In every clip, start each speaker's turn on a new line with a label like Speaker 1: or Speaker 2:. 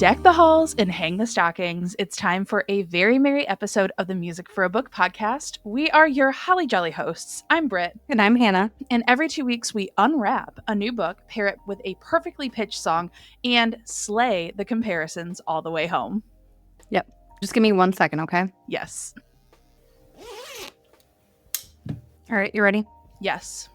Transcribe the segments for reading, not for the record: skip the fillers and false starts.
Speaker 1: Deck the halls and hang the stockings. It's time for a very merry episode of the Music for a Book podcast. We are your holly jolly hosts. I'm Britt.
Speaker 2: And I'm Hannah.
Speaker 1: And every 2 weeks, we unwrap a new book, pair it with a perfectly pitched song, and slay the comparisons all the way home.
Speaker 2: Yep. Just give me 1 second, okay?
Speaker 1: Yes.
Speaker 2: All right, you ready?
Speaker 1: Yes.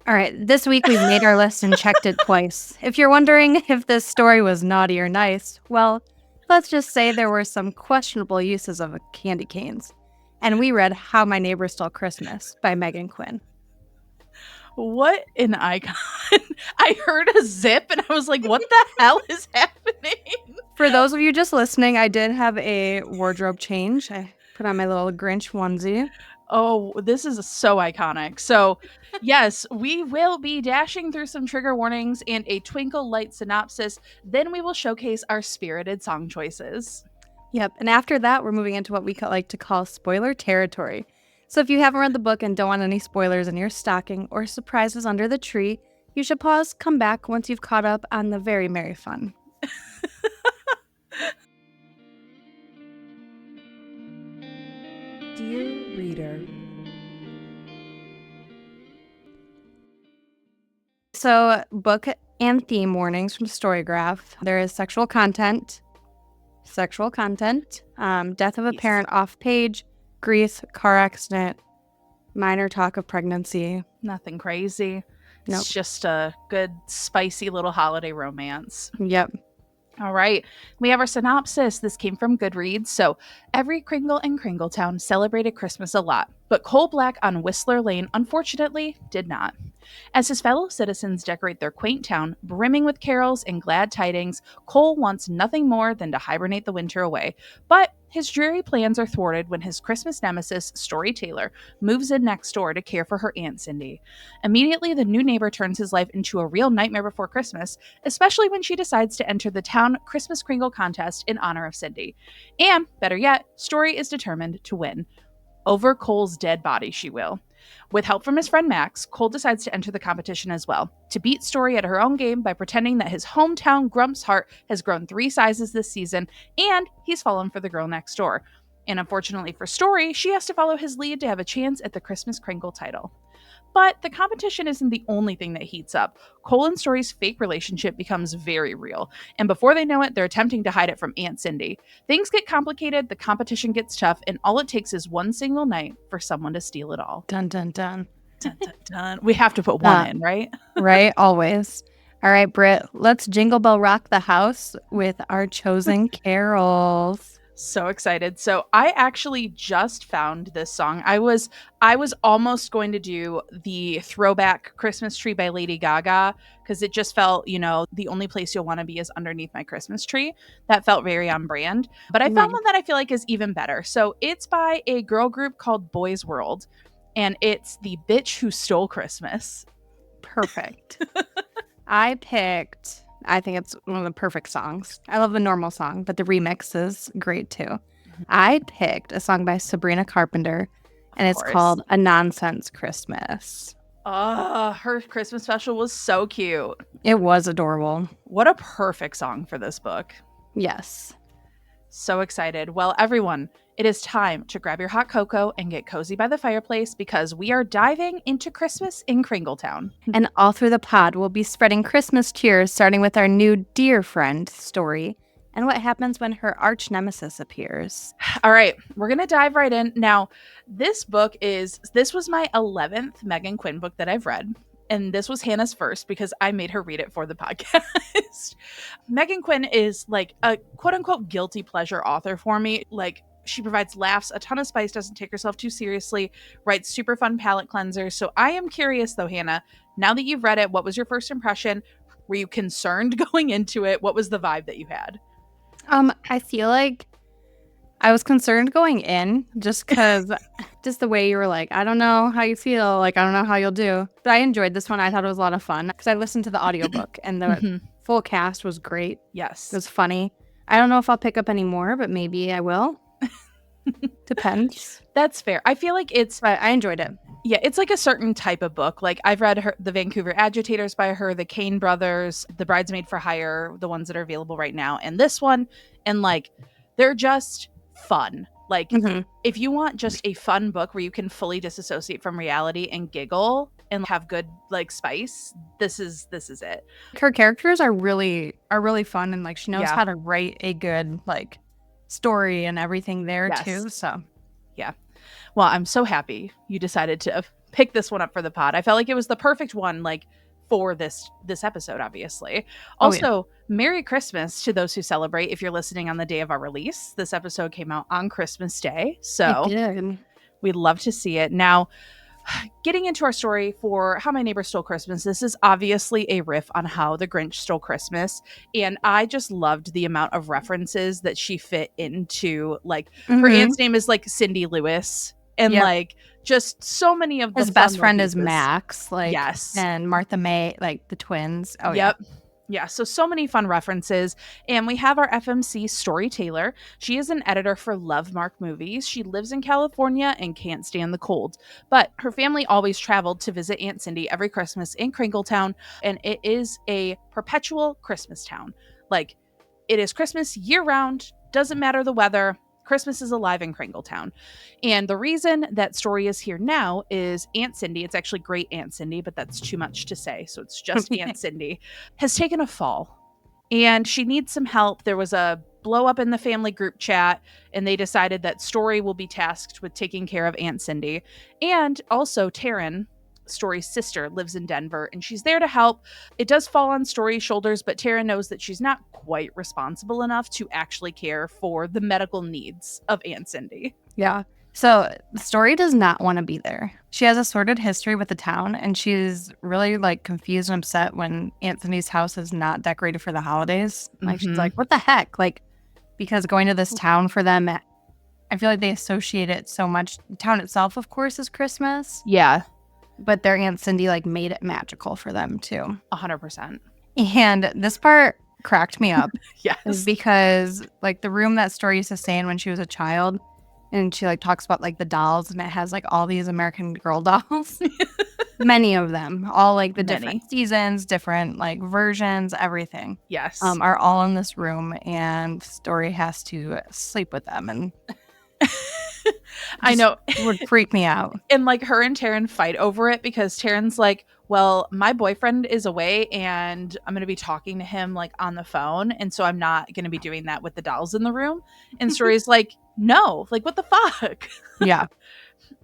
Speaker 2: All right, this week we've made our list and checked it twice. If you're wondering if this story was naughty or nice, well, let's just say there were some questionable uses of candy canes. And we read How My Neighbor Stole Christmas by Meghan Quinn.
Speaker 1: What an icon. I heard a zip and I was like, what the hell is happening?
Speaker 2: For those of you just listening, I did have a wardrobe change. I put on my little Grinch onesie.
Speaker 1: Oh, this is so iconic. So, yes, we will be dashing through some trigger warnings and a twinkle light synopsis. Then we will showcase our spirited song choices.
Speaker 2: Yep. And after that, we're moving into what we like to call spoiler territory. So if you haven't read the book and don't want any spoilers in your stocking or surprises under the tree, you should pause, come back once you've caught up on the very merry fun.
Speaker 3: Dear reader.
Speaker 2: So, book and theme warnings from Storygraph. There is sexual content, death of a parent off page, grief, car accident, minor talk of pregnancy.
Speaker 1: Nothing crazy.
Speaker 2: Nope.
Speaker 1: It's just a good, spicy little holiday romance.
Speaker 2: Yep.
Speaker 1: All right. We have our synopsis. This came from Goodreads. So, every Kringle in Kringletown celebrated Christmas a lot, but Coal Black on Whistler Lane, unfortunately, did not. As his fellow citizens decorate their quaint town, brimming with carols and glad tidings, Cole wants nothing more than to hibernate the winter away. But his dreary plans are thwarted when his Christmas nemesis, Storee Taylor, moves in next door to care for her Aunt Cindy. Immediately, the new neighbor turns his life into a real nightmare before Christmas, especially when she decides to enter the town Christmas Kringle contest in honor of Cindy. And, better yet, Storee is determined to win. Over Cole's dead body, she will. With help from his friend Max, Cole decides to enter the competition as well, to beat Storee at her own game by pretending that his hometown Grump's heart has grown 3 sizes this season, and he's fallen for the girl next door. And unfortunately for Storee, she has to follow his lead to have a chance at the Christmas Kringle title. But the competition isn't the only thing that heats up. Cole and Storee's fake relationship becomes very real, and before they know it, they're attempting to hide it from Aunt Cindy. Things get complicated, the competition gets tough, and all it takes is one single night for someone to steal it all.
Speaker 2: Dun, dun, dun.
Speaker 1: Dun, dun, dun. We have to put one in, right?
Speaker 2: Right, always. All right, Britt, let's Jingle Bell Rock the house with our chosen carols.
Speaker 1: So excited. So I actually just found this song. I was almost going to do the throwback Christmas tree by Lady Gaga because it just felt, the only place you'll want to be is underneath my Christmas tree. That felt very on brand. But I found one that I feel like is even better. So it's by a girl group called Boys World, and it's The Bitch Who Stole Christmas.
Speaker 2: Perfect. I think it's one of the perfect songs. I love the normal song, but the remix is great too. Mm-hmm. I picked a song by Sabrina Carpenter, and it's called A Nonsense Christmas.
Speaker 1: Her Christmas special was so cute.
Speaker 2: It was adorable.
Speaker 1: What a perfect song for this book.
Speaker 2: Yes.
Speaker 1: So excited. Well, everyone, it is time to grab your hot cocoa and get cozy by the fireplace because we are diving into Christmas in Kringletown.
Speaker 2: And all through the pod, we'll be spreading Christmas cheers, starting with our new dear friend, Storee, and what happens when her arch nemesis appears.
Speaker 1: All right, we're going to dive right in. Now, this was my 11th Meghan Quinn book that I've read. And this was Hannah's first because I made her read it for the podcast. Meghan Quinn is like a quote-unquote guilty pleasure author for me. Like, she provides laughs, a ton of spice, doesn't take herself too seriously, writes super fun palate cleansers. So I am curious though, Hannah, now that you've read it, what was your first impression? Were you concerned going into it? What was the vibe that you had?
Speaker 2: I feel like I was concerned going in just because just the way you were like, I don't know how you feel. Like, I don't know how you'll do. But I enjoyed this one. I thought it was a lot of fun because I listened to the audiobook and the full cast was great.
Speaker 1: Yes.
Speaker 2: It was funny. I don't know if I'll pick up any more, but maybe I will. Depends.
Speaker 1: That's fair. I feel like
Speaker 2: but I enjoyed it.
Speaker 1: Yeah, it's like a certain type of book. Like I've read the Vancouver Agitators by her, the Kane Brothers, the Bridesmaid for Hire, the ones that are available right now, and this one. And like they're just fun. Like if you want just a fun book where you can fully disassociate from reality and giggle and have good like spice, this is it.
Speaker 2: Her characters are really fun, and like she knows
Speaker 1: Yeah.
Speaker 2: how to write a good like story and everything there too. So
Speaker 1: yeah. Well, I'm so happy you decided to pick this one up for the pod. I felt like it was the perfect one, like for this episode, obviously. Also, Merry Christmas to those who celebrate. If you're listening on the day of our release, this episode came out on Christmas Day, so we'd love to see it. Now, getting into our story for How My Neighbor Stole Christmas, this is obviously a riff on How the Grinch Stole Christmas, and I just loved the amount of references that she fit into. Like her aunt's name is like Cindy Lewis, and like just so many of
Speaker 2: his best friend is Max, like
Speaker 1: yes,
Speaker 2: and Martha May, like the twins.
Speaker 1: Yeah, so many fun references. And we have our FMC Storee Taylor. She is an editor for Lovemark Movies. She lives in California and can't stand the cold. But her family always traveled to visit Aunt Cindy every Christmas in Kringletown, and it is a perpetual Christmas town. Like, it is Christmas year-round, doesn't matter the weather. Christmas is alive in Kringletown. And the reason that Storee is here now is Aunt Cindy, it's actually Great Aunt Cindy, but that's too much to say, so it's just Aunt Cindy, has taken a fall. And she needs some help. There was a blow up in the family group chat, and they decided that Storee will be tasked with taking care of Aunt Cindy. And also Taryn, Storee's sister, lives in Denver, and she's there to help. It does fall on Storee's shoulders, but Taryn knows that she's not quite responsible enough to actually care for the medical needs of Aunt Cindy.
Speaker 2: Yeah. So Storee does not want to be there. She has a sordid history with the town, and she's really like confused and upset when Aunt Cindy's house is not decorated for the holidays. Like she's like, what the heck? Like, because going to this town for them, I feel like they associate it so much. The town itself, of course, is Christmas.
Speaker 1: Yeah.
Speaker 2: But their Aunt Cindy like made it magical for them too.
Speaker 1: 100%.
Speaker 2: And this part cracked me up.
Speaker 1: Yes.
Speaker 2: Because like the room that Storee used to stay in when she was a child, and she like talks about like the dolls, and it has like all these American Girl dolls. Many of them, all like the different seasons, different like versions, everything.
Speaker 1: Yes.
Speaker 2: Are all in this room, and Storee has to sleep with them, and
Speaker 1: I know.
Speaker 2: It would freak me out.
Speaker 1: And like her and Taryn fight over it because Taryn's like, well, my boyfriend is away and I'm going to be talking to him like on the phone. And so I'm not going to be doing that with the dolls in the room. And Storee's like, no, like what the fuck?
Speaker 2: Yeah.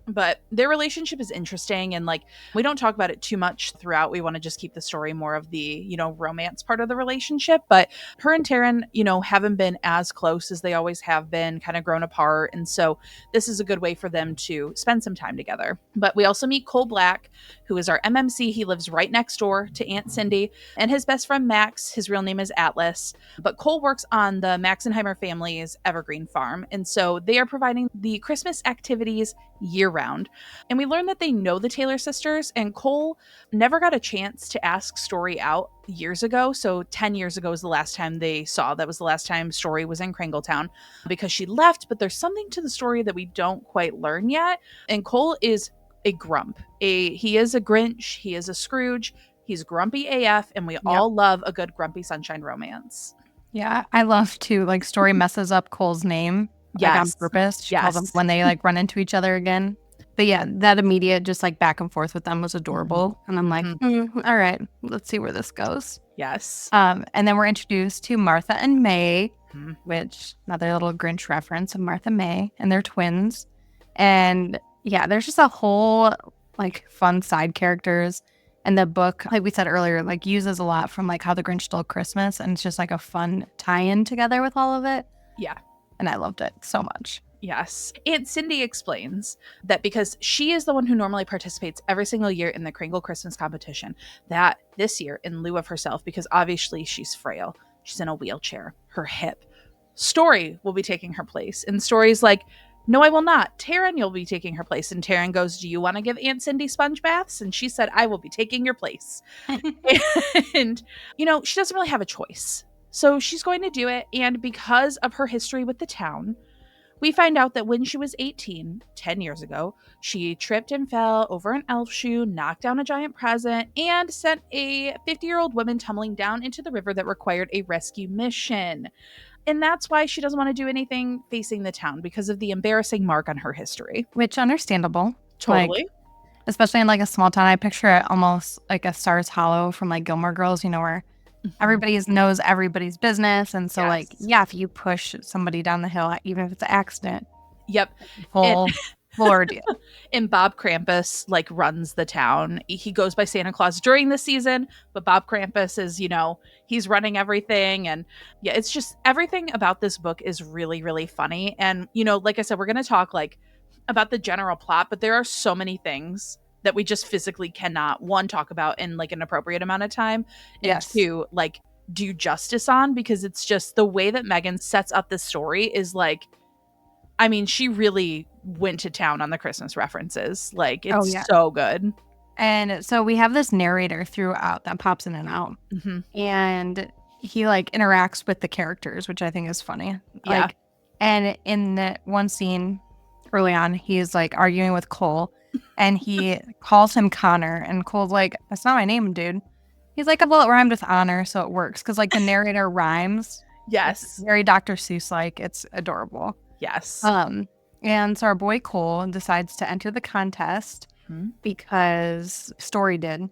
Speaker 1: But their relationship is interesting, and like we don't talk about it too much throughout. We want to just keep the story more of the, you know, romance part of the relationship. But her and Taryn, you know, haven't been as close as they always have been, kind of grown apart. And so this is a good way for them to spend some time together. But we also meet Cole Black, who is our MMC. He lives right next door to Aunt Cindy, and his best friend Max, his real name is Atlas. But Cole works on the Maxenheimer family's Evergreen farm. And so they are providing the Christmas activities year round. And we learned that they know the Taylor sisters, and Cole never got a chance to ask Storee out years ago. So 10 years ago was the last time they saw. That was the last time Storee was in Kringletown because she left. But there's something to the story that we don't quite learn yet. And Cole is a grump. He is a Grinch. He is a Scrooge. He's grumpy AF, and we all love a good grumpy sunshine romance.
Speaker 2: Yeah, I love to like Storee messes up Cole's name. Like on purpose. She calls them when they like run into each other again. But yeah, that immediate just like back and forth with them was adorable. And I'm like, all right, let's see where this goes.
Speaker 1: Yes.
Speaker 2: And then we're introduced to Martha and May, which another little Grinch reference of Martha May, and they're twins. And yeah, there's just a whole like fun side characters. And the book, like we said earlier, like uses a lot from like How the Grinch Stole Christmas. And it's just like a fun tie-in together with all of it.
Speaker 1: Yeah.
Speaker 2: And I loved it so much.
Speaker 1: Yes. Aunt Cindy explains that because she is the one who normally participates every single year in the Kringle Christmas competition, that this year, in lieu of herself, because obviously she's frail, she's in a wheelchair, her hip, Storee will be taking her place. And Storee's like, no, I will not. Taryn, you'll be taking her place. And Taryn goes, do you want to give Aunt Cindy sponge baths? And she said, I will be taking your place. And, you know, she doesn't really have a choice. So she's going to do it. And because of her history with the town, We find out that when she was 18, 10 years ago, she tripped and fell over an elf shoe, knocked down a giant present, and sent a 50-year-old woman tumbling down into the river that required a rescue mission. And that's why she doesn't want to do anything facing the town, because of the embarrassing mark on her history.
Speaker 2: Which, understandable.
Speaker 1: Totally.
Speaker 2: Like, especially in like a small town, I picture it almost like a Stars Hollow from like Gilmore Girls, where everybody knows everybody's business. And so like,
Speaker 1: Yes.
Speaker 2: yeah, if you push somebody down the hill, even if it's an accident,
Speaker 1: Yep.
Speaker 2: full ordeal.
Speaker 1: And Bob Krampus like runs the town. He goes by Santa Claus during the season, but Bob Krampus is, he's running everything. And yeah, it's just everything about this book is really, really funny. And, like I said, we're going to talk like about the general plot, but there are so many things that we just physically cannot, one, talk about in like an appropriate amount of time, and
Speaker 2: Yes.
Speaker 1: two, like do justice on, because it's just the way that Meghan sets up this story is like, I mean, she really went to town on the Christmas references. Like, it's so good.
Speaker 2: And so we have this narrator throughout that pops in and out.
Speaker 1: Mm-hmm.
Speaker 2: And he like interacts with the characters, which I think is funny.
Speaker 1: Yeah.
Speaker 2: Like, and in that one scene early on, he's like arguing with Cole and he calls him Connor. And Cole's like, that's not my name, dude. He's like, well, it rhymed with honor, so it works. Because like the narrator rhymes.
Speaker 1: Yes.
Speaker 2: It's very Dr. Seuss like. It's adorable.
Speaker 1: Yes.
Speaker 2: And so our boy Cole decides to enter the contest because Storee did.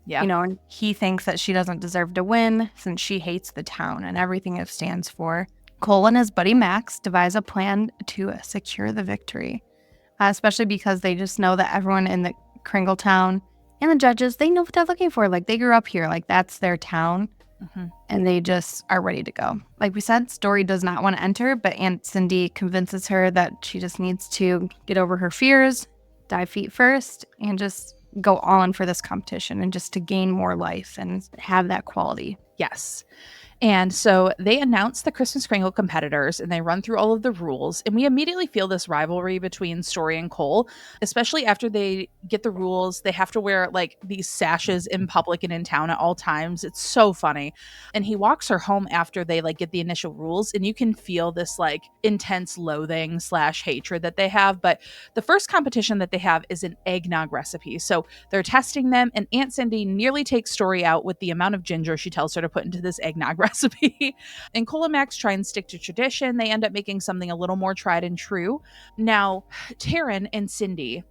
Speaker 1: Yeah.
Speaker 2: And he thinks that she doesn't deserve to win since she hates the town and everything it stands for. Cole and his buddy Max devise a plan to secure the victory, especially because they just know that everyone in the Kringletown and the judges, they know what they're looking for. Like, they grew up here. Like, that's their town. And they just are ready to go. Like we said, Storee does not want to enter, but Aunt Cindy convinces her that she just needs to get over her fears, dive feet first, and just go all in for this competition and just to gain more life and have that quality.
Speaker 1: Yes. And so they announce the Christmas Kringle competitors and they run through all of the rules. And we immediately feel this rivalry between Storee and Cole, especially after they get the rules. They have to wear like these sashes in public and in town at all times. It's so funny. And he walks her home after they like get the initial rules. And you can feel this like intense loathing / hatred that they have. But the first competition that they have is an eggnog recipe. So they're testing them. And Aunt Cindy nearly takes Storee out with the amount of ginger she tells her to put into this eggnog recipe. And Cole and Max try and stick to tradition. They end up making something a little more tried and true. Now, Taryn and Cindy,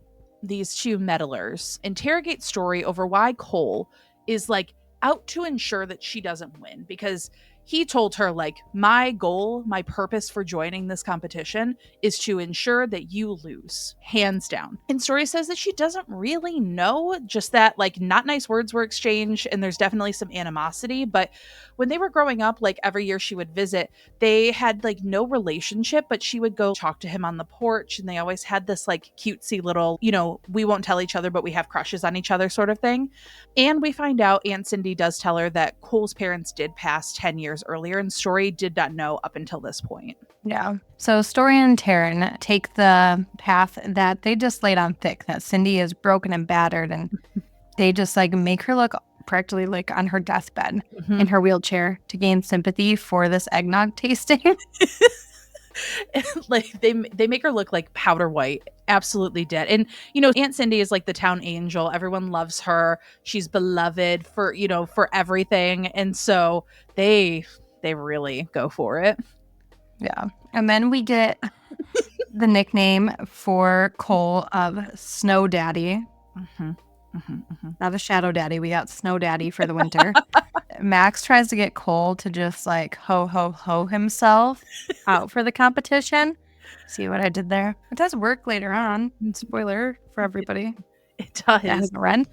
Speaker 1: these two meddlers, interrogate Storee over why Cole is like out to ensure that she doesn't win, because he told her like, my goal, my purpose for joining this competition is to ensure that you lose, hands down. And Storee says that she doesn't really know, just that like not nice words were exchanged and there's definitely some animosity. But when they were growing up, like every year she would visit, they had like no relationship, but she would go talk to him on the porch and they always had this like cutesy little, we won't tell each other, but we have crushes on each other sort of thing. And we find out Aunt Cindy does tell her that Cole's parents did pass 10 years earlier, and Storee did not know up until this point.
Speaker 2: Yeah. So Storee and Taryn take the path that they just laid on thick, that Cindy is broken and battered, and they just like make her look practically like on her deathbed in her wheelchair to gain sympathy for this eggnog tasting.
Speaker 1: Like they make her look like powder white, absolutely dead. And Aunt Cindy is like the town angel. Everyone loves her. She's beloved for for everything. And so they really go for it.
Speaker 2: Yeah. And then we get the nickname for Cole of Snow Daddy. Not a Shadow Daddy. We got Snow Daddy for the winter. Max tries to get Cole to just like ho himself out for the competition. See what I did there? It does work later on. Spoiler for everybody.
Speaker 1: It does.
Speaker 2: That hasn't read.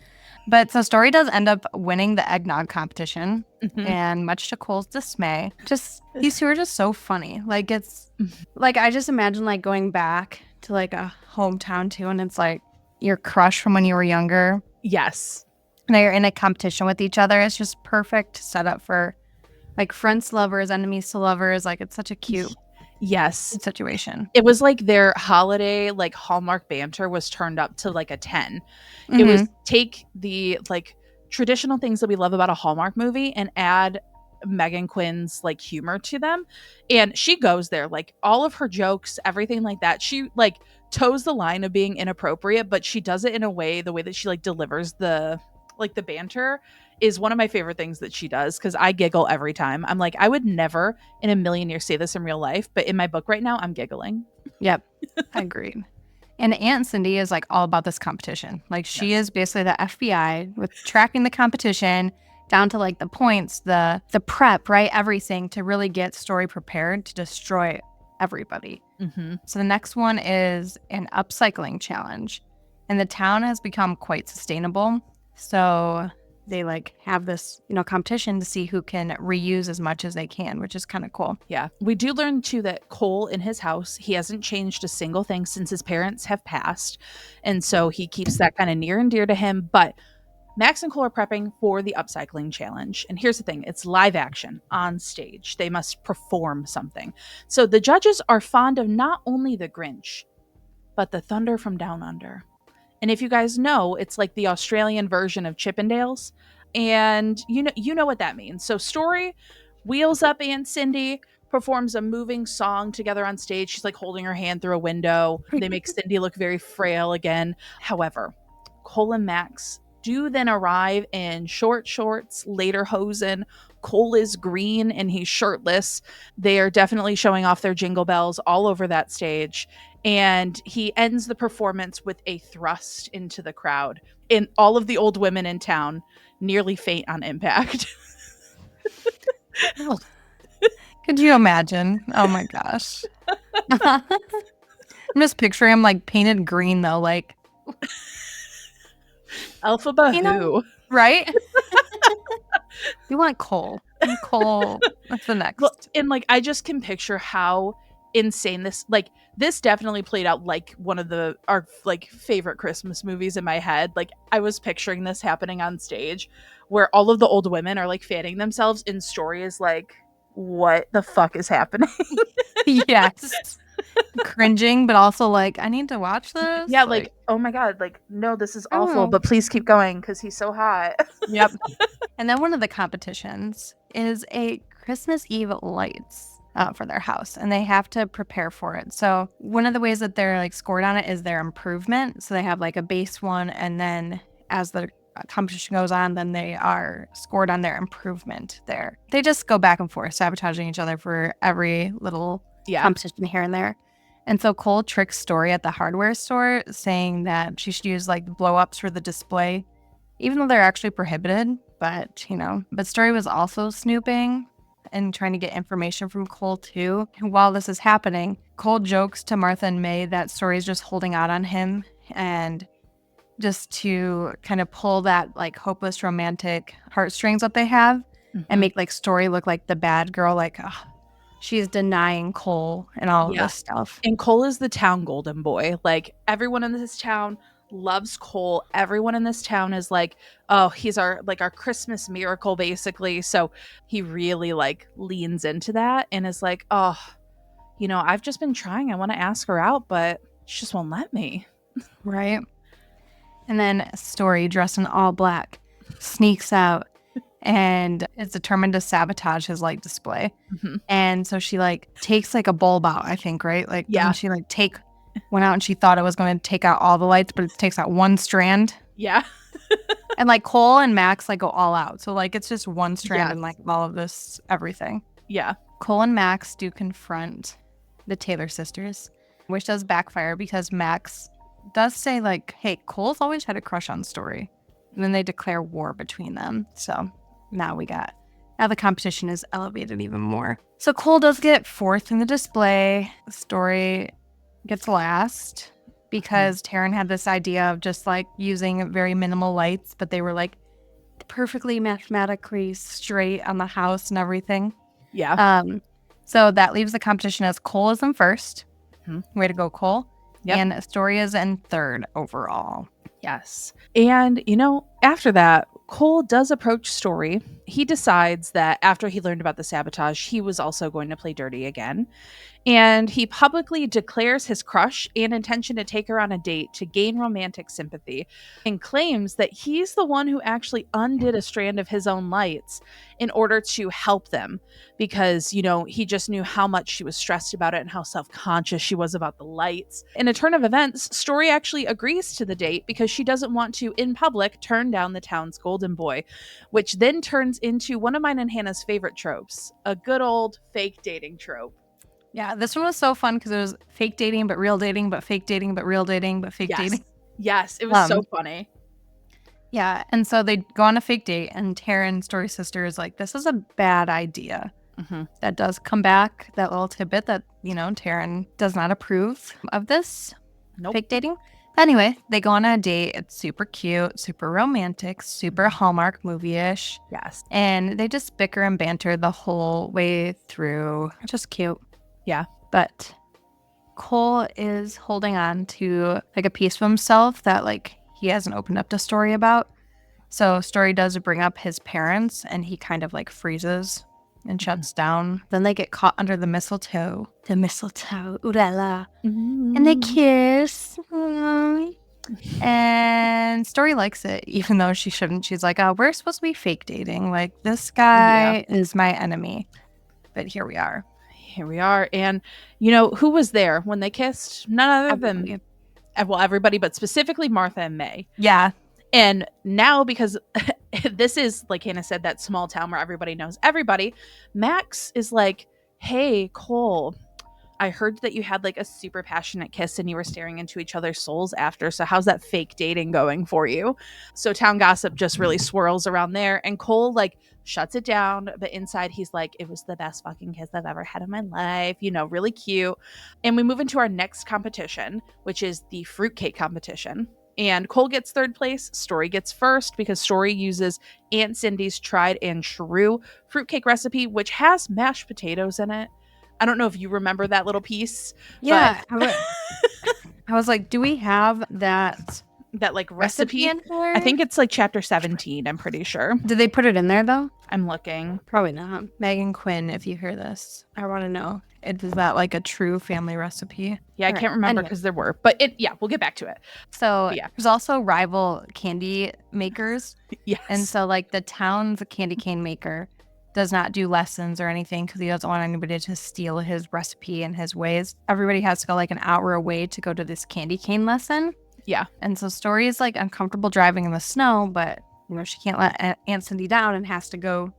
Speaker 2: But so Storee does end up winning the eggnog competition, and much to Cole's dismay, just these two are just so funny. Like it's like I just imagine like going back to like a hometown too, and it's like your crush from when you were younger.
Speaker 1: Yes.
Speaker 2: And they're in a competition with each other. It's just perfect setup for like friends to lovers, enemies to lovers. Like it's such a cute situation. It
Speaker 1: was like their holiday like Hallmark banter was turned up to like a 10. It was take the like traditional things that we love about a Hallmark movie and add Meghan Quinn's like humor to them. And she goes there, like all of her jokes, everything like that. She like toes the line of being inappropriate, but she does it in a way, the way that she like delivers the banter is one of my favorite things that she does, because I giggle every time. I'm like, I would never in a million years say this in real life, but in my book right now, I'm giggling.
Speaker 2: Yep, agreed. And Aunt Cindy is like all about this competition. Like she is basically the FBI with tracking the competition down to like the points, the prep, right? Everything to really get Storee prepared to destroy everybody.
Speaker 1: Mm-hmm.
Speaker 2: So the next one is an upcycling challenge. And the town has become quite sustainable. So they like have this, competition to see who can reuse as much as they can, which is kind of cool.
Speaker 1: Yeah. We do learn too that Cole in his house, he hasn't changed a single thing since his parents have passed. And so he keeps that kind of near and dear to him. But Max and Cole are prepping for the upcycling challenge. And here's the thing, it's live action on stage. They must perform something. So the judges are fond of not only the Grinch, but the Thunder from Down Under. And if you guys know, it's like the Australian version of Chippendales. And you know what that means. So Storee wheels up Aunt Cindy, performs a moving song together on stage. She's like holding her hand through a window. They make Cindy look very frail again. However, Cole and Max do then arrive in short shorts, lederhosen. Cole is green and he's shirtless. They are definitely showing off their jingle bells all over that stage. And he ends the performance with a thrust into the crowd. And all of the old women in town nearly faint on impact.
Speaker 2: Could you imagine? Oh my gosh. I'm just picturing him like painted green though, like
Speaker 1: Alphaba who?
Speaker 2: Right? You want Cole. And Cole, that's the next.
Speaker 1: Well, and like I just can picture how insane this definitely played out like one of our like favorite Christmas movies in my head. Like I was picturing this happening on stage where all of the old women are like fanning themselves and Storee is like, what the fuck is happening?
Speaker 2: Yes. Cringing, but also like, I need to watch this.
Speaker 1: Yeah, like oh my god, like no, this is awful, but please keep going because he's so hot.
Speaker 2: Yep. And then one of the competitions is a Christmas Eve lights for their house, and they have to prepare for it. So one of the ways that they're like scored on it is their improvement. So they have like a base one, and then as the competition goes on, then they are scored on their improvement there. They just go back and forth, sabotaging each other for every little competition here and there. And so Cole tricks Storee at the hardware store, saying that she should use like blow-ups for the display, even though they're actually prohibited. But, but Storee was also snooping and trying to get information from Cole too. And while this is happening, Cole jokes to Martha and May that Storee is just holding out on him and just to kind of pull that like hopeless romantic heartstrings that they have and make like Storee look like the bad girl, like she's denying Cole and all of this stuff.
Speaker 1: And Cole is the town golden boy. Like everyone in this town loves Cole. Everyone in this town is like, oh, he's our Christmas miracle basically. So he really like leans into that and is like, oh, I've just been trying. I want to ask her out, but she just won't let me.
Speaker 2: Right. And then Storee, dressed in all black, sneaks out and is determined to sabotage his light display. And so she like takes like a bulb out, I think, right? Like she like went out and she thought it was going to take out all the lights, but it takes out one strand.
Speaker 1: Yeah.
Speaker 2: And like Cole and Max like go all out. So like it's just one strand and like all of this everything.
Speaker 1: Yeah.
Speaker 2: Cole and Max do confront the Taylor sisters, which does backfire because Max does say like, hey, Cole's always had a crush on Storee. And then they declare war between them. So now the competition is elevated even more. So Cole does get fourth in the display. Storee gets last because Taryn had this idea of just like using very minimal lights, but they were like perfectly mathematically straight on the house and everything.
Speaker 1: Yeah.
Speaker 2: So that leaves the competition as Cole is in first. Way to go, Cole. Yep. And Storee is in third overall.
Speaker 1: Yes. And, After that, Cole does approach Storee. He decides that after he learned about the sabotage, he was also going to play dirty again. And he publicly declares his crush and intention to take her on a date to gain romantic sympathy, and claims that he's the one who actually undid a strand of his own lights in order to help them, because, he just knew how much she was stressed about it and how self-conscious she was about the lights. In a turn of events, Storee actually agrees to the date because she doesn't want to, in public, turn down the town's golden boy, which then turns into one of mine and Hannah's favorite tropes, a good old fake dating trope.
Speaker 2: Yeah, this one was so fun because it was fake dating, but real dating, but fake dating, but real dating, but fake dating.
Speaker 1: Yes, it was so funny.
Speaker 2: Yeah, and so they go on a fake date, and Taryn, Storee's sister, is like, this is a bad idea.
Speaker 1: Mm-hmm.
Speaker 2: That does come back, that little tidbit that, Taryn does not approve of this fake dating. Anyway, they go on a date. It's super cute, super romantic, super Hallmark movie-ish.
Speaker 1: Yes.
Speaker 2: And they just bicker and banter the whole way through. Just cute.
Speaker 1: Yeah.
Speaker 2: But Cole is holding on to like a piece of himself that like he hasn't opened up the Storee about. So Storee does bring up his parents and he kind of like freezes and shuts down. Then they get caught under the mistletoe. The mistletoe. Ooh la la.
Speaker 1: Mm-hmm.
Speaker 2: And they kiss. And Storee likes it, even though she shouldn't. She's like, oh, we're supposed to be fake dating. Like, this guy is my enemy. But here we are.
Speaker 1: And who was there when they kissed? None other than everybody, but specifically Martha and May.
Speaker 2: Yeah.
Speaker 1: And now, because this is, like Hannah said, that small town where everybody knows everybody, Max is like, hey, Cole, I heard that you had like a super passionate kiss and you were staring into each other's souls after. So how's that fake dating going for you? So town gossip just really swirls around there. And Cole like shuts it down. But inside he's like, it was the best fucking kiss I've ever had in my life. Really cute. And we move into our next competition, which is the fruitcake competition. And Cole gets third place. Storee gets first because Storee uses Aunt Cindy's tried and true fruitcake recipe, which has mashed potatoes in it. I don't know if you remember that little piece.
Speaker 2: Yeah. But I was like, do we have that
Speaker 1: like recipe
Speaker 2: in there?
Speaker 1: I think it's like chapter 17, I'm pretty sure.
Speaker 2: Did they put it in there though?
Speaker 1: I'm looking.
Speaker 2: Probably not. Meghan Quinn, if you hear this, I want to know. Is that like a true family recipe?
Speaker 1: Yeah, I can't remember because there were. But we'll get back to it.
Speaker 2: So there's also rival candy makers.
Speaker 1: Yes.
Speaker 2: And so like the town's candy cane maker does not do lessons or anything because he doesn't want anybody to steal his recipe and his ways. Everybody has to go like an hour away to go to this candy cane lesson.
Speaker 1: Yeah.
Speaker 2: And so Storee is like uncomfortable driving in the snow, but she can't let Aunt Cindy down and has to go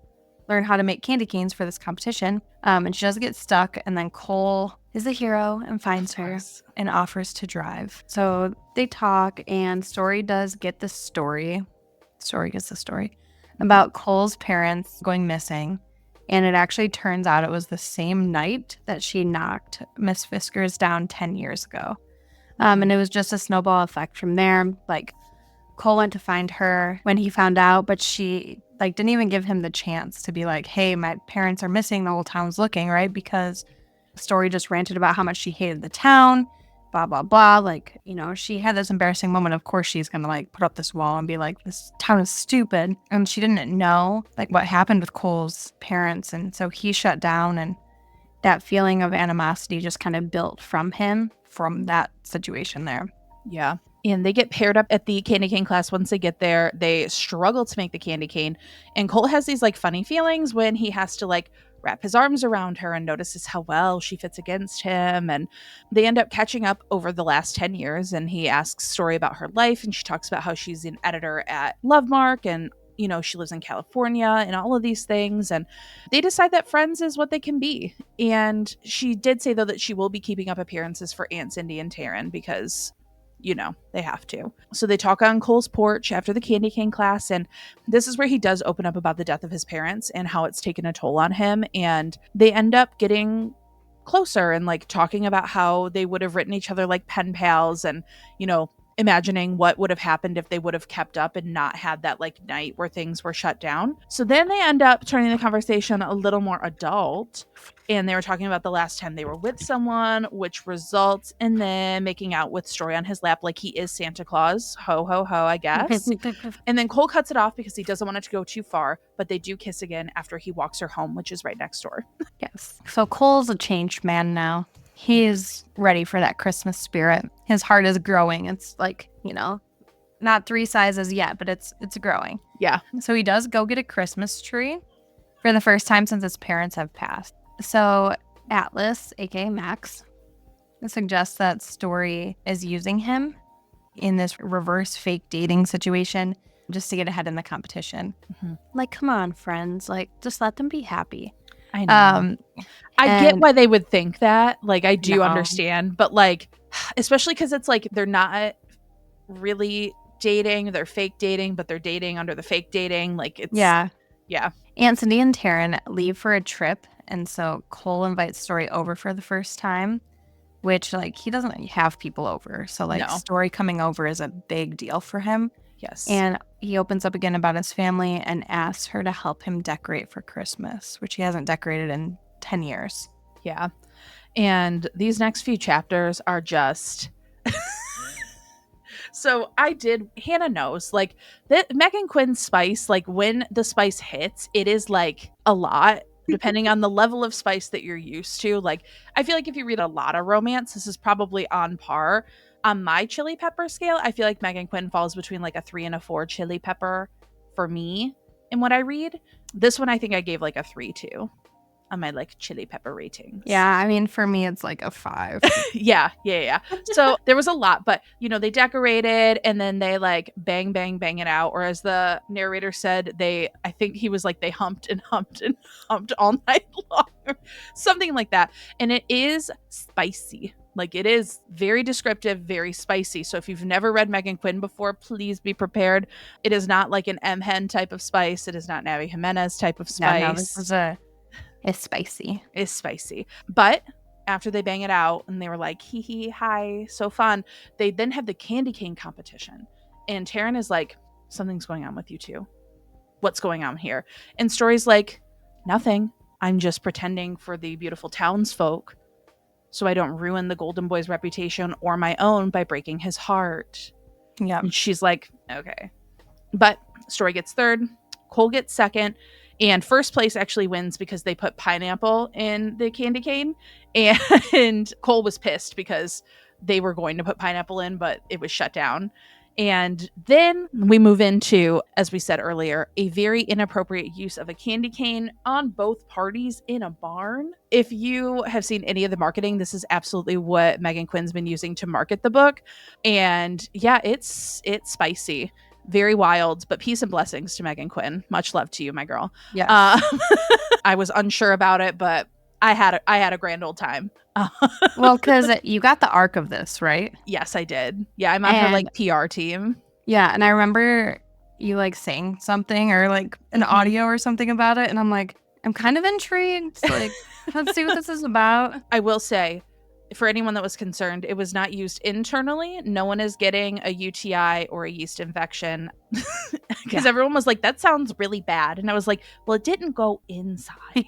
Speaker 2: learn how to make candy canes for this competition. And she does get stuck, and then Cole is the hero and finds her and offers to drive. So they talk, and Storee does get the story. Storee gets the story about Cole's parents going missing. And it actually turns out it was the same night that she knocked Miss Fiskars down 10 years ago. And it was just a snowball effect from there. Like, Cole went to find her when he found out, but she like didn't even give him the chance to be like, hey, my parents are missing, the whole town's looking, right? Because Storee just ranted about how much she hated the town, blah, blah, blah. Like, she had this embarrassing moment. Of course, she's going to like put up this wall and be like, this town is stupid. And she didn't know like what happened with Cole's parents. And so he shut down, and that feeling of animosity just kind of built from him from that situation there.
Speaker 1: Yeah. And they get paired up at the candy cane class. Once they get there, they struggle to make the candy cane. And Cole has these like funny feelings when he has to like wrap his arms around her and notices how well she fits against him. And they end up catching up over the last 10 years. And he asks Storee about her life. And she talks about how she's an editor at Lovemark and, she lives in California and all of these things. And they decide that friends is what they can be. And she did say, though, that she will be keeping up appearances for Aunt Cindy and Taryn because they have to. So they talk on Cole's porch after the candy cane class. And this is where he does open up about the death of his parents and how it's taken a toll on him. And they end up getting closer and like talking about how they would have written each other like pen pals and, imagining what would have happened if they would have kept up and not had that like night where things were shut down. So then they end up turning the conversation a little more adult, and they were talking about the last time they were with someone, which results in them making out with Storee on his lap like he is Santa Claus. Ho ho ho, I guess. And then Cole cuts it off because he doesn't want it to go too far, but they do kiss again after he walks her home, which is right next door.
Speaker 2: Yes. So Cole's a changed man now. He's ready for that Christmas spirit. His heart is growing. It's like, not 3 sizes yet, but it's growing.
Speaker 1: Yeah.
Speaker 2: So he does go get a Christmas tree for the first time since his parents have passed. So Atlas, aka Max, suggests that Storee is using him in this reverse fake dating situation just to get ahead in the competition.
Speaker 1: Mm-hmm.
Speaker 2: Like, come on, friends. Like, just let them be happy.
Speaker 1: I know. I get why they would think that. Like, I do understand. But, like, especially because it's like they're not really dating. They're fake dating, but they're dating under the fake dating. Like, it's...
Speaker 2: Yeah.
Speaker 1: Anthony
Speaker 2: and Taryn leave for a trip. And so Cole invites Storee over for the first time, which, like, he doesn't have people over. So, like, Storee coming over is a big deal for him.
Speaker 1: Yes.
Speaker 2: And he opens up again about his family and asks her to help him decorate for Christmas, which he hasn't decorated in 10 years.
Speaker 1: Yeah. And these next few chapters are just... So Hannah knows, like, that Meghan Quinn's spice, like, when the spice hits, it is, like, a lot, depending on the level of spice that you're used to. Like, I feel like if you read a lot of romance, this is probably on par. On my chili pepper scale, I feel like Meghan Quinn falls between, like, a 3 and a 4 chili pepper for me in what I read. This one, I think I gave, like, a 3 too on my, like, chili pepper ratings.
Speaker 2: Yeah, I mean, for me, it's like a 5.
Speaker 1: Yeah. So there was a lot, but, they decorated and then they, like, bang it out. Or as the narrator said, I think he was like, they humped and humped and humped all night long. Something like that. And it is spicy. Like, it is very descriptive, very spicy. So if you've never read Meghan Quinn before, please be prepared. It is not like an M. Hen type of spice. It is not Navi Jimenez type of spice.
Speaker 2: No, this is it's spicy.
Speaker 1: It's spicy. But after they bang it out and they were like, hee hee, hi, so fun, they then have the candy cane competition. And Taryn is like, something's going on with you two. What's going on here? And Storee's like, nothing. I'm just pretending for the beautiful townsfolk so I don't ruin the Golden Boy's reputation or my own by breaking his heart.
Speaker 2: Yeah.
Speaker 1: And she's like, okay. But Storee gets third. Cole gets second. And first place actually wins because they put pineapple in the candy cane. And Cole was pissed because they were going to put pineapple in, but it was shut down. And then we move into, as we said earlier, a very inappropriate use of a candy cane on both parties in a barn. If you have seen any of the marketing, this is absolutely what Meghan Quinn's been using to market the book. And yeah, it's spicy. Very wild, but peace and blessings to Meghan Quinn. Much love to you, my girl.
Speaker 2: Yeah.
Speaker 1: I was unsure about it, but I had a grand old time.
Speaker 2: Well, because you got the arc of this, right?
Speaker 1: Yes, I did. Yeah, I'm on her like PR team.
Speaker 2: Yeah, and I remember you like saying something or like an audio or something about it, and I'm like, I'm kind of intrigued. Like, let's see what this is about.
Speaker 1: I will say, for anyone that was concerned, it was not used internally. No one is getting a UTI or a yeast infection because everyone was like, that sounds really bad. And I was like, well, it didn't go inside.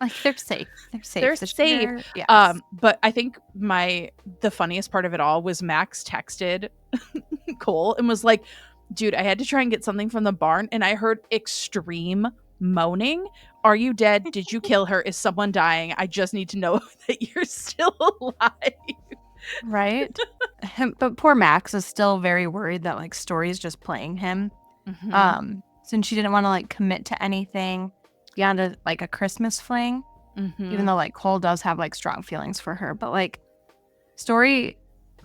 Speaker 2: Like, they're safe.
Speaker 1: They're safe.
Speaker 2: Yes.
Speaker 1: But I think the funniest part of it all was Max texted Cole and was like, dude, I had to try and get something from the barn and I heard extreme moaning. Are you dead? Did you kill her? Is someone dying? I just need to know that you're still alive.
Speaker 2: Right? But poor Max is still very worried that like Storee's just playing him.
Speaker 1: Mm-hmm.
Speaker 2: Since she didn't want to like commit to anything beyond a Christmas fling.
Speaker 1: Mm-hmm.
Speaker 2: Even though like Cole does have like strong feelings for her, but like Storee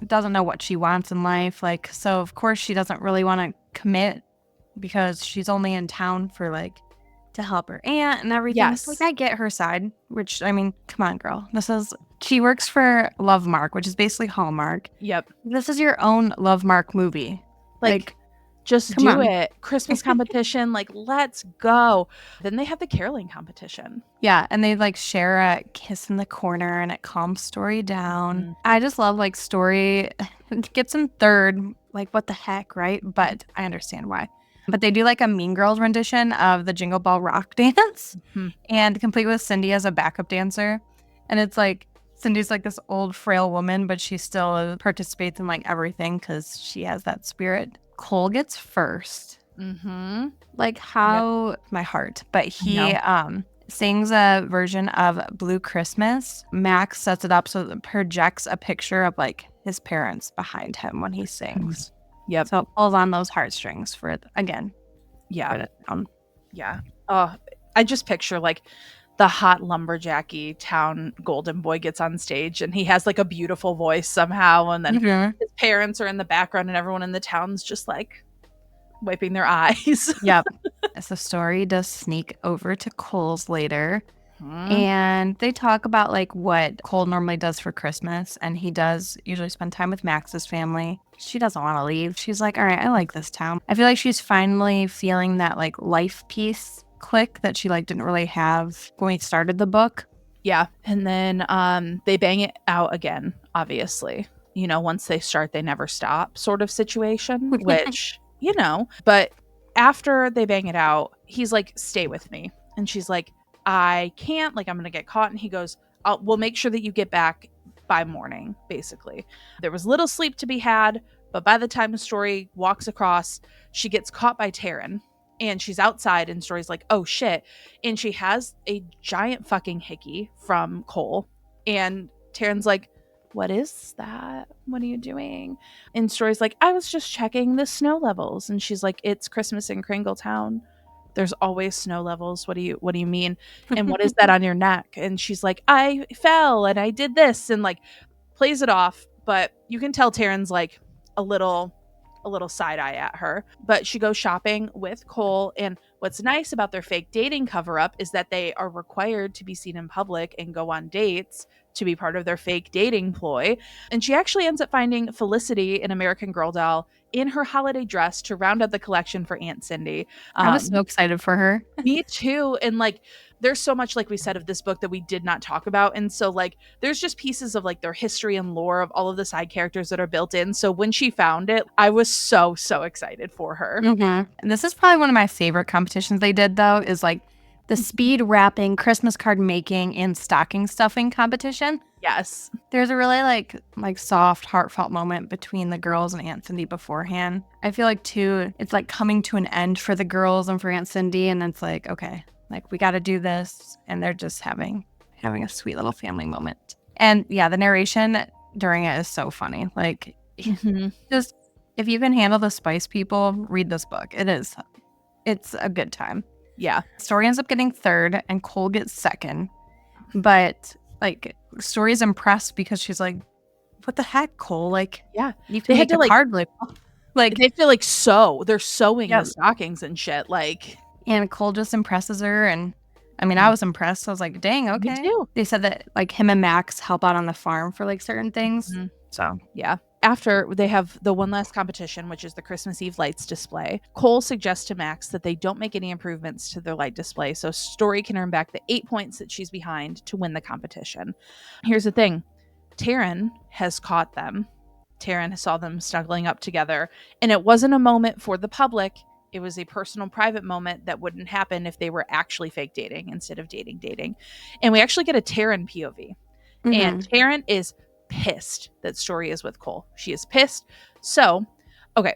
Speaker 2: doesn't know what she wants in life. Like, so of course she doesn't really want to commit because she's only in town for like to help her aunt and everything.
Speaker 1: Yes.
Speaker 2: Like, I get her side, which, I mean, come on, girl. She works for Lovemark, which is basically Hallmark.
Speaker 1: Yep.
Speaker 2: This is your own Lovemark movie. Like
Speaker 1: Just
Speaker 2: Come
Speaker 1: do
Speaker 2: on.
Speaker 1: it. Christmas competition, like, let's go. Then they have the caroling competition.
Speaker 2: Yeah, and they like share a kiss in the corner and it calms Storee down.
Speaker 1: Mhm.
Speaker 2: I just love like Storee gets in third. Like, what the heck, right? But I understand why. But they do like a Mean Girls rendition of the Jingle Bell Rock dance
Speaker 1: Mhm.
Speaker 2: and complete with Cindy as a backup dancer. And it's like Cindy's like this old frail woman, but she still participates in like everything because she has that spirit. Cole gets first.
Speaker 1: Mhm.
Speaker 2: Like how my heart, but
Speaker 1: I
Speaker 2: he
Speaker 1: know.
Speaker 2: sings a version of Blue Christmas. Max sets it up so it projects a picture of like his parents behind him when he sings.
Speaker 1: Yep.
Speaker 2: So it pulls on those heartstrings for again.
Speaker 1: Yeah.
Speaker 2: For the town.
Speaker 1: Yeah. Oh, I just picture like the hot lumberjacky town golden boy gets on stage and he has like a beautiful voice somehow, and then his parents are in the background and everyone in the town's just like wiping their eyes.
Speaker 2: Yep. So Storee does sneak over to Cole's later.
Speaker 1: Mhm.
Speaker 2: And they talk about like what Cole normally does for Christmas. And he does usually spend time with Max's family. She doesn't want to leave. She's like, all right, I like this town. I feel like she's finally feeling that like life piece click that she like didn't really have when we started the book.
Speaker 1: Yeah. And then they bang it out again, obviously. You know, once they start, they never stop sort of situation, which, you know, but after they bang it out, he's like, stay with me. And she's like, I can't, like, I'm going to get caught. And he goes, we'll make sure that you get back by morning, basically. There was little sleep to be had, but by the time the Storee walks across, she gets caught by Taryn and she's outside and Storee's like, oh shit. And she has a giant fucking hickey from Cole. And Taryn's like, what is that? What are you doing? And Storee's like, I was just checking the snow levels. And she's like, it's Christmas in Kringletown. There's always snow levels. What do you mean? And what is that on your neck? And she's like, I fell and I did this, and like plays it off, but you can tell Taryn's like a little side eye at her. But she goes shopping with Cole, and what's nice about their fake dating cover up is that they are required to be seen in public and go on dates to be part of their fake dating ploy. And she actually ends up finding Felicity, an American Girl doll, in her holiday dress to round out the collection for Aunt Cindy.
Speaker 2: I was so excited for her.
Speaker 1: Me too. And like, there's so much, like we said, of this book that we did not talk about. And so, like, there's just pieces of like their history and lore of all of the side characters that are built in. So when she found it, I was so excited for her.
Speaker 2: Mm-hmm. And this is probably one of my favorite competitions they did, though, is like the speed wrapping, Christmas card making, and stocking stuffing competition.
Speaker 1: Yes.
Speaker 2: There's a really like soft, heartfelt moment between the girls and Aunt Cindy beforehand. I feel like too, it's like coming to an end for the girls and for Aunt Cindy, and it's like, okay, like we got to do this, and they're just having a sweet little family moment. And yeah, the narration during it is so funny. Like, just if you can handle the spice, people, read this book. It's a good time.
Speaker 1: Yeah.
Speaker 2: Storee ends up getting third, and Cole gets second, but like Storee's impressed because she's like, what the heck, Cole? Like,
Speaker 1: Yeah.
Speaker 2: you can make a card like
Speaker 1: they feel like they're sewing the stockings and shit. Like,
Speaker 2: and Cole just impresses her. And I mean, I was impressed. I was like, dang, okay.
Speaker 1: Me too.
Speaker 2: They said that like him and Max help out on the farm for like certain things. So
Speaker 1: yeah. After they have the one last competition, which is the Christmas Eve lights display, Cole suggests to Max that they don't make any improvements to their light display so Storee can earn back the 8 points that she's behind to win the competition. Here's the thing. Taryn has caught them. Taryn saw them snuggling up together, and it wasn't a moment for the public. It was a personal, private moment that wouldn't happen if they were actually fake dating instead of dating. And we actually get a Taryn POV. And Taryn is pissed that Storee is with Cole. She is pissed. So, okay.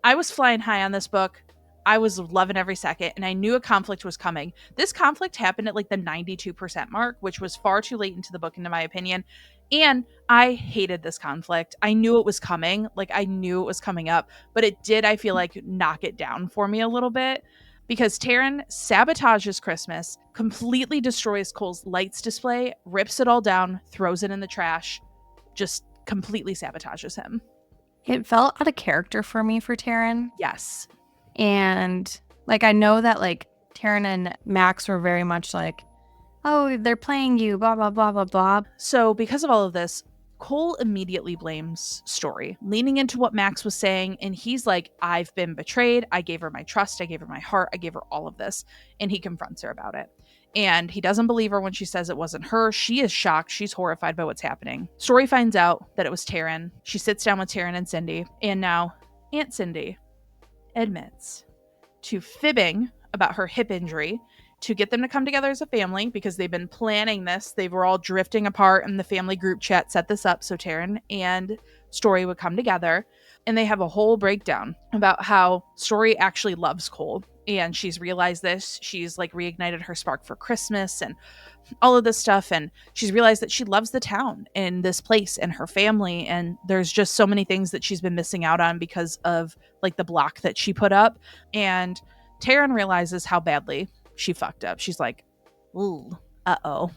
Speaker 1: I was flying high on this book. I was loving every second, and I knew a conflict was coming. This conflict happened at like the 92% mark, which was far too late into the book, into my opinion. And I hated this conflict. I knew it was coming. Like, I knew it was coming up, but it did, I feel like, knock it down for me a little bit. Because Taryn sabotages Christmas, completely destroys Cole's lights display, rips it all down, throws it in the trash, just completely sabotages him.
Speaker 2: It felt out of character for me for Taryn.
Speaker 1: Yes.
Speaker 2: And like, I know that like Taryn and Max were very much like, oh, they're playing you, blah, blah, blah, blah, blah.
Speaker 1: So because of all of this, Cole immediately blames Storee, leaning into what Max was saying. And he's like, I've been betrayed. I gave her my trust. I gave her my heart. I gave her all of this. And he confronts her about it. And he doesn't believe her when she says it wasn't her. She is shocked. She's horrified by what's happening. Storee finds out that it was Taryn. She sits down with Taryn and Cindy. And now Aunt Cindy admits to fibbing about her hip injury to get them to come together as a family, because they've been planning this. They were all drifting apart, and the family group chat set this up so Taryn and Storee would come together. And they have a whole breakdown about how Storee actually loves Cole, and she's realized this. She's like reignited her spark for Christmas and all of this stuff, and she's realized that she loves the town and this place and her family, and there's just so many things that she's been missing out on because of like the block that she put up. And Taryn realizes how badly she fucked up. She's like, ooh, uh-oh.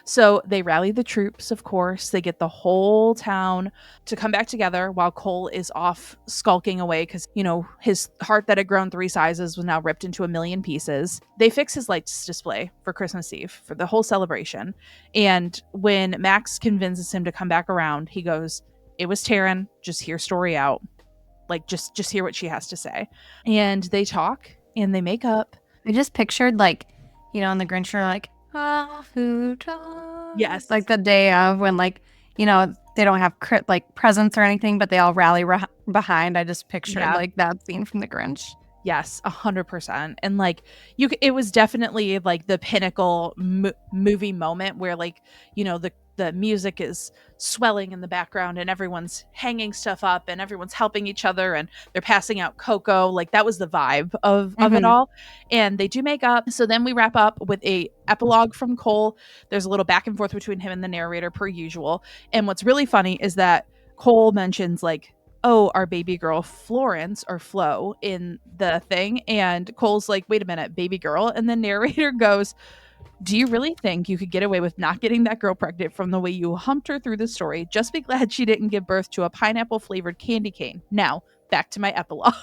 Speaker 1: So they rally the troops, of course. They get the whole town to come back together while Cole is off skulking away because, you know, his heart that had grown 3 sizes was now ripped into a million pieces. They fix his lights display for Christmas Eve for the whole celebration. And when Max convinces him to come back around, he goes, it was Taryn. Just hear Storee out. Like, just hear what she has to say. And they talk and they make up.
Speaker 2: I just pictured, like, you know, in the Grinch, like, who talks?
Speaker 1: Yes.
Speaker 2: Like the day of when, like, you know, they don't have like presents or anything, but they all rally behind. I just pictured like that scene from the Grinch.
Speaker 1: Yes, 100%. And like it was definitely like the pinnacle movie moment where, like, you know, the music is swelling in the background and everyone's hanging stuff up and everyone's helping each other and they're passing out cocoa. Like that was the vibe of it all. And they do make up. So then we wrap up with a epilogue from Cole. There's a little back and forth between him and the narrator per usual. And what's really funny is that Cole mentions like, oh, our baby girl Florence or Flo in the thing. And Cole's like, wait a minute, baby girl. And the narrator goes, do you really think you could get away with not getting that girl pregnant from the way you humped her through the story? Just be glad she didn't give birth to a pineapple flavored candy cane. Now, back to my epilogue.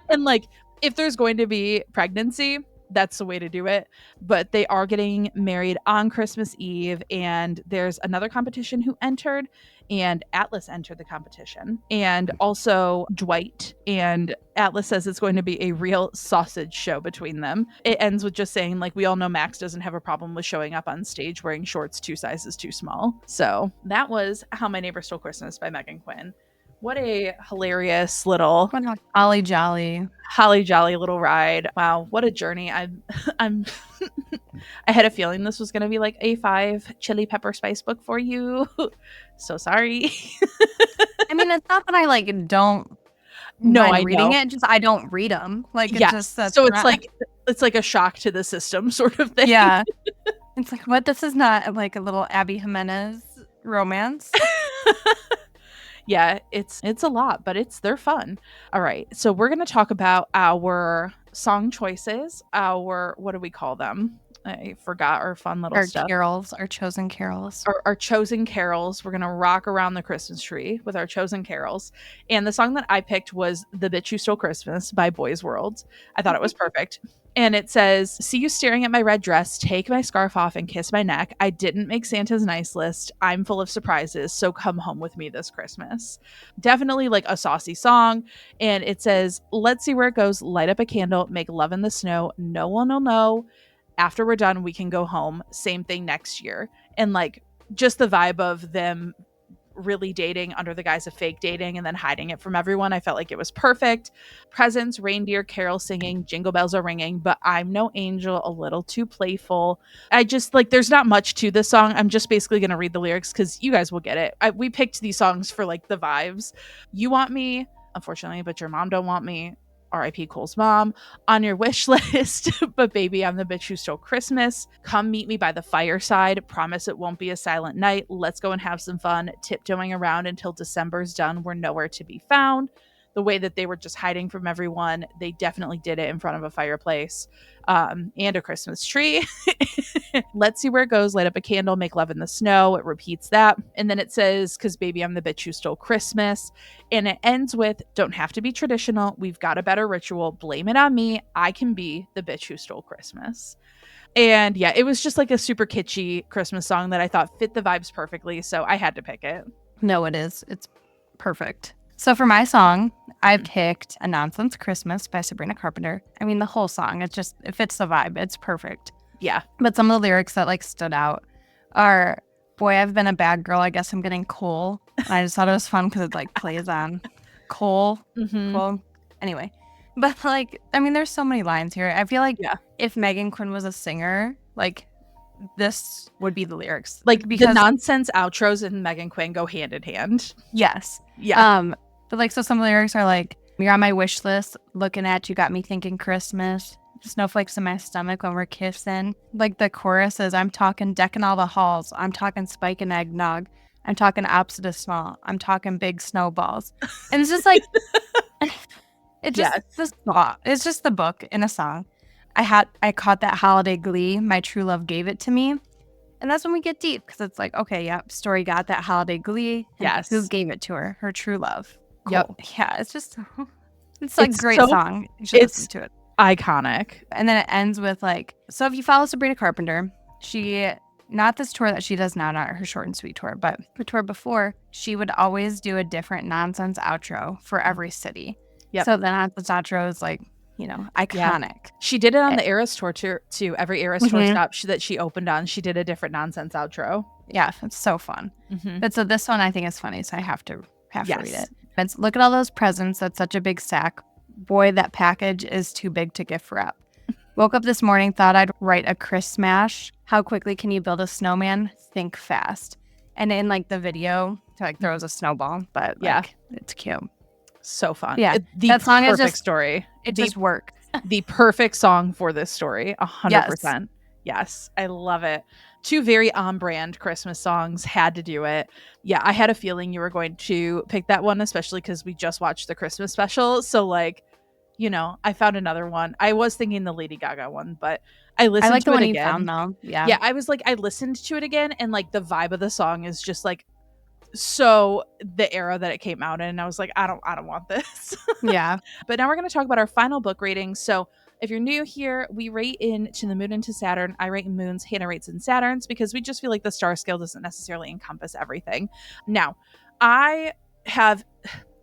Speaker 1: And like, if there's going to be pregnancy, that's the way to do it. But they are getting married on Christmas Eve, and there's another competition who entered, and Atlas entered the competition, and also Dwight. And Atlas says it's going to be a real sausage show between them. It ends with just saying, like, we all know Max doesn't have a problem with showing up on stage wearing shorts 2 sizes too small. So that was How My Neighbor Stole Christmas by Meghan Quinn. What a hilarious little
Speaker 2: holly jolly
Speaker 1: little ride. Wow, what a journey. I'm I had a feeling this was going to be like a 5 chili pepper spice book for you. So sorry.
Speaker 2: I mean, it's not that I like don't
Speaker 1: mind
Speaker 2: reading it, just I don't read them. Like,
Speaker 1: yeah.
Speaker 2: It's just
Speaker 1: so it's like a shock to the system sort of thing.
Speaker 2: Yeah. It's like, what? This is not like a little Abby Jimenez romance.
Speaker 1: Yeah, it's a lot, but they're fun. All right, so we're going to talk about our song choices. What do we call them? I forgot our fun little stuff.
Speaker 2: Carols, our chosen carols.
Speaker 1: Our chosen carols. We're going to rock around the Christmas tree with our chosen carols. And the song that I picked was The Bitch Who Stole Christmas by Boys World. I thought it was perfect. And it says, see you staring at my red dress, take my scarf off and kiss my neck. I didn't make Santa's nice list. I'm full of surprises, so come home with me this Christmas. Definitely like a saucy song. And it says, let's see where it goes. Light up a candle, make love in the snow. No one will know. After we're done, we can go home. Same thing next year. And like just the vibe of them really dating under the guise of fake dating and then hiding it from everyone. I felt like it was perfect. Presents, reindeer, carol singing, jingle bells are ringing, but I'm no angel, a little too playful. I just like, there's not much to this song. I'm just basically going to read the lyrics because you guys will get it. We picked these songs for like the vibes. You want me, unfortunately, but your mom don't want me. R.I.P. Cole's mom, on your wish list, but baby, I'm the bitch who stole Christmas. Come meet me by the fireside. Promise it won't be a silent night. Let's go and have some fun. Tiptoeing around until December's done. We're nowhere to be found. The way that they were just hiding from everyone, they definitely did it in front of a fireplace and a Christmas tree. Let's see where it goes. Light up a candle, make love in the snow. It repeats that. And then it says, because baby, I'm the bitch who stole Christmas. And it ends with, don't have to be traditional. We've got a better ritual. Blame it on me. I can be the bitch who stole Christmas. And yeah, it was just like a super kitschy Christmas song that I thought fit the vibes perfectly. So I had to pick it.
Speaker 2: No, it is. It's perfect. So for my song, I picked A Nonsense Christmas by Sabrina Carpenter. I mean, the whole song, it fits the vibe. It's perfect.
Speaker 1: Yeah.
Speaker 2: But some of the lyrics that like stood out are, boy, I've been a bad girl. I guess I'm getting coal. And I just thought it was fun because it like plays on coal. Coal. Anyway. But like, I mean, there's so many lines here. I feel like if Meghan Quinn was a singer, like this would be the lyrics.
Speaker 1: Like because the nonsense outros and Meghan Quinn go hand in hand.
Speaker 2: Yes.
Speaker 1: Yeah.
Speaker 2: But like, so some of the lyrics are like, you're on my wish list. Looking at you got me thinking Christmas. Snowflakes in my stomach when we're kissing. Like the chorus is, I'm talking decking all the halls. I'm talking spike and eggnog. I'm talking opposite of small. I'm talking big snowballs. And it's just like, it's just the book in a song. I caught that holiday glee. My true love gave it to me. And that's when we get deep because it's like, okay, Storee got that holiday glee.
Speaker 1: Yes.
Speaker 2: Who gave it to her? Her true love. Cool.
Speaker 1: Yep.
Speaker 2: Yeah, it's like a great song. You should listen to it.
Speaker 1: Iconic.
Speaker 2: And then it ends with like, so if you follow Sabrina Carpenter, she, not this tour that she does now, not her short and sweet tour, but the tour before, she would always do a different nonsense outro for every city.
Speaker 1: Yep.
Speaker 2: So the nonsense outro is like, iconic.
Speaker 1: Yeah. She did it on the Eras tour too. Every Eras tour stop that she opened on, she did a different nonsense outro.
Speaker 2: Yeah, it's so fun. But so this one I think is funny, so I have to read it. It's, look at all those presents. That's such a big sack. Boy, that package is too big to gift wrap. Woke up this morning, thought I'd write a Chris smash. How quickly can you build a snowman? Think fast. And in like the video, he like throws a snowball, but like, it's cute.
Speaker 1: So fun.
Speaker 2: Yeah,
Speaker 1: that song is just story.
Speaker 2: It just works.
Speaker 1: The perfect song for this story. 100%. Yes, I love it. Two very on-brand Christmas songs, had to do it. Yeah, I had a feeling you were going to pick that one, especially because we just watched the Christmas special. So, like, I found another one. I was thinking the Lady Gaga one, but I listened to it again. I like the one you found, though. Yeah. Yeah, I was like, I listened to it again, and, like, the vibe of the song is just, like, so the era that it came out in. And I was like, I don't want this.
Speaker 2: Yeah.
Speaker 1: But now we're going to talk about our final book ratings. So, if you're new here, we rate into the moon into Saturn. I rate in moons, Hannah rates in Saturns, because we just feel like the star scale doesn't necessarily encompass everything. Now,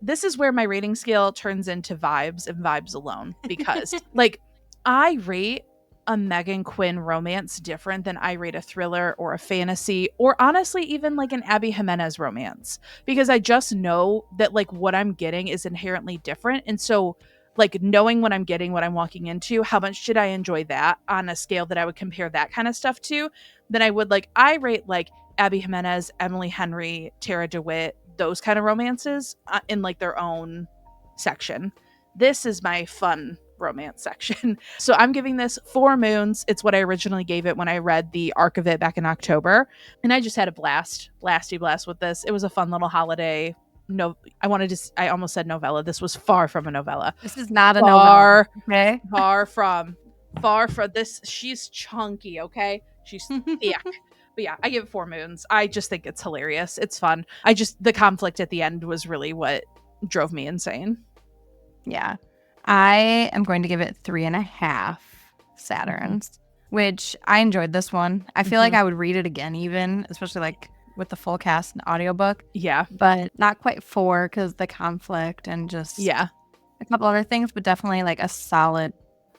Speaker 1: this is where my rating scale turns into vibes and vibes alone, because like I rate a Meghan Quinn romance different than I rate a thriller or a fantasy, or honestly, even like an Abby Jimenez romance, because I just know that like what I'm getting is inherently different. And so like knowing what I'm getting, what I'm walking into, how much should I enjoy that on a scale that I would compare that kind of stuff to, then I would I rate like Abby Jimenez, Emily Henry, Tara DeWitt, those kind of romances in like their own section. This is my fun romance section. So I'm giving this 4 moons. It's what I originally gave it when I read the arc of it back in October. And I just had a blast with this. It was a fun little holiday. No, I almost said novella. This was far from a novella.
Speaker 2: This is not a novella. Okay.
Speaker 1: Far from this. She's chunky, okay? She's thick. But yeah, I give it 4 moons. I just think it's hilarious. It's fun. The conflict at the end was really what drove me insane.
Speaker 2: Yeah. I am going to give it 3.5 Saturns, which I enjoyed this one. I feel like I would read it again, even, especially like with the full cast and audiobook.
Speaker 1: Yeah.
Speaker 2: But not quite 4 because the conflict and just a couple other things, but definitely like a solid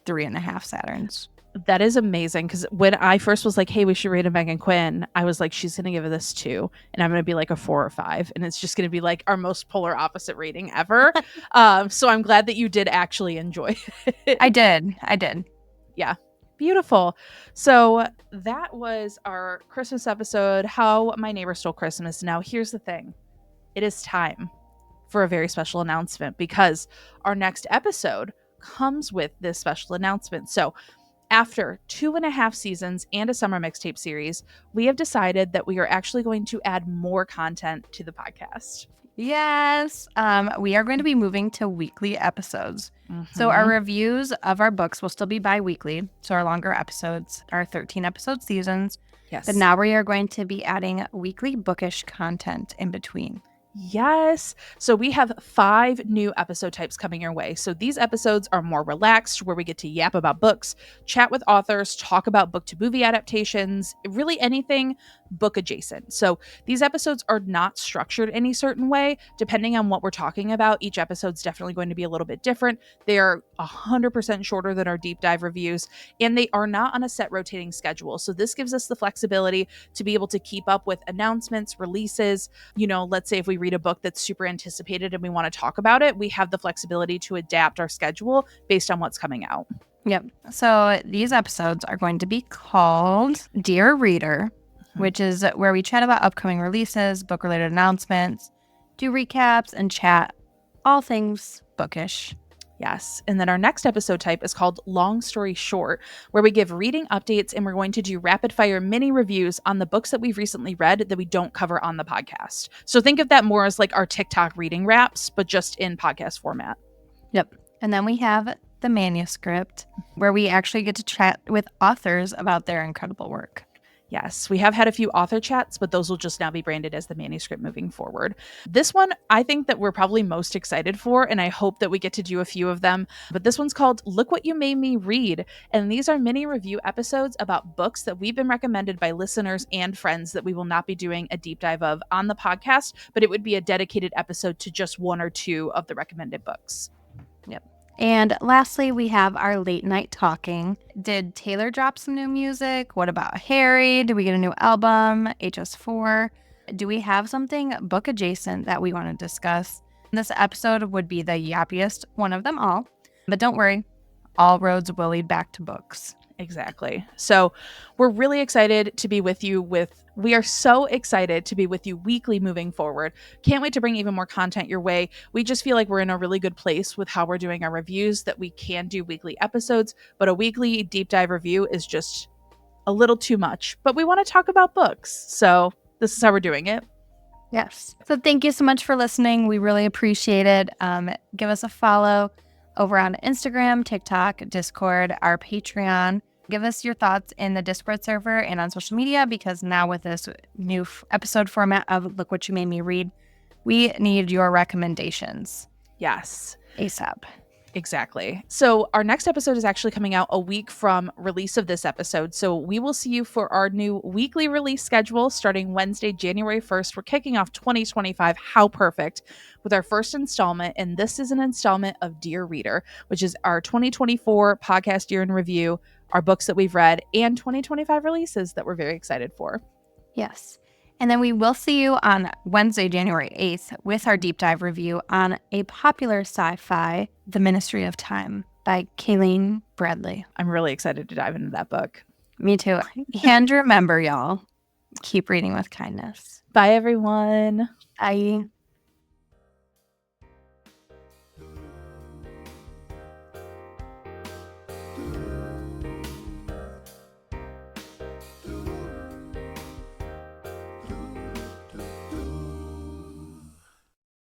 Speaker 2: 3.5 Saturns.
Speaker 1: That is amazing, because when I first was like, hey, we should rate a Meghan Quinn, I was like, she's going to give this 2, and I'm going to be like a 4 or 5, and it's just going to be like our most polar opposite rating ever. So I'm glad that you did actually enjoy it.
Speaker 2: I did.
Speaker 1: Yeah. Beautiful. So that was our Christmas episode, How My Neighbor Stole Christmas. Now, here's the thing. It is time for a very special announcement, because our next episode comes with this special announcement. So after 2.5 seasons and a summer mixtape series, we have decided that we are actually going to add more content to the podcast.
Speaker 2: Yes. We are going to be moving to weekly episodes. So our reviews of our books will still be bi-weekly. So our longer episodes are 13 episode seasons.
Speaker 1: Yes.
Speaker 2: But now we are going to be adding weekly bookish content in between.
Speaker 1: Yes. So we have 5 new episode types coming your way. So these episodes are more relaxed, where we get to yap about books, chat with authors, talk about book to movie adaptations, really anything book adjacent. So these episodes are not structured any certain way. Depending on what we're talking about, each episode's definitely going to be a little bit different. They are 100% shorter than our deep dive reviews, and they are not on a set rotating schedule. So this gives us the flexibility to be able to keep up with announcements, releases. Let's say if we read a book that's super anticipated and we want to talk about it, we have the flexibility to adapt our schedule based on what's coming out.
Speaker 2: Yep. So these episodes are going to be called Dear Reader, which is where we chat about upcoming releases, book-related announcements, do recaps, and chat all things bookish.
Speaker 1: Yes. And then our next episode type is called Long Story Short, where we give reading updates, and we're going to do rapid fire mini reviews on the books that we've recently read that we don't cover on the podcast. So think of that more as like our TikTok reading wraps, but just in podcast format.
Speaker 2: Yep. And then we have the manuscript, where we actually get to chat with authors about their incredible work.
Speaker 1: Yes, we have had a few author chats, but those will just now be branded as the manuscript moving forward. This one, I think that we're probably most excited for, and I hope that we get to do a few of them. But this one's called Look What You Made Me Read. And these are mini review episodes about books that we've been recommended by listeners and friends that we will not be doing a deep dive of on the podcast, but it would be a dedicated episode to just 1 or 2 of the recommended books.
Speaker 2: Yep. And lastly, we have our late night talking. Did Taylor drop some new music? What about Harry? Did we get a new album? HS4? Do we have something book adjacent that we want to discuss? This episode would be the yappiest one of them all. But don't worry, all roads will lead back to books.
Speaker 1: Exactly. So we're really excited to be with you we are so excited to be with you weekly moving forward. Can't wait to bring even more content your way. We just feel like we're in a really good place with how we're doing our reviews, that we can do weekly episodes, but a weekly deep dive review is just a little too much. But we want to talk about books. So this is how we're doing it.
Speaker 2: Yes. So thank you so much for listening. We really appreciate it. Give us a follow over on Instagram, TikTok, Discord, our Patreon. Give us your thoughts in the Discord server and on social media, because now with this new episode format of Look What You Made Me Read, we need your recommendations.
Speaker 1: Yes.
Speaker 2: ASAP.
Speaker 1: Exactly. So our next episode is actually coming out a week from release of this episode. So we will see you for our new weekly release schedule starting Wednesday, January 1st. We're kicking off 2025. How perfect, with our first installment. And this is an installment of Dear Reader, which is our 2024 podcast year in review, our books that we've read, and 2025 releases that we're very excited for.
Speaker 2: Yes. And then we will see you on Wednesday, January 8th, with our deep dive review on a popular sci-fi, The Ministry of Time by Kayleen Bradley.
Speaker 1: I'm really excited to dive into that book.
Speaker 2: Me too. And remember, y'all, keep reading with kindness.
Speaker 1: Bye, everyone.
Speaker 2: Bye.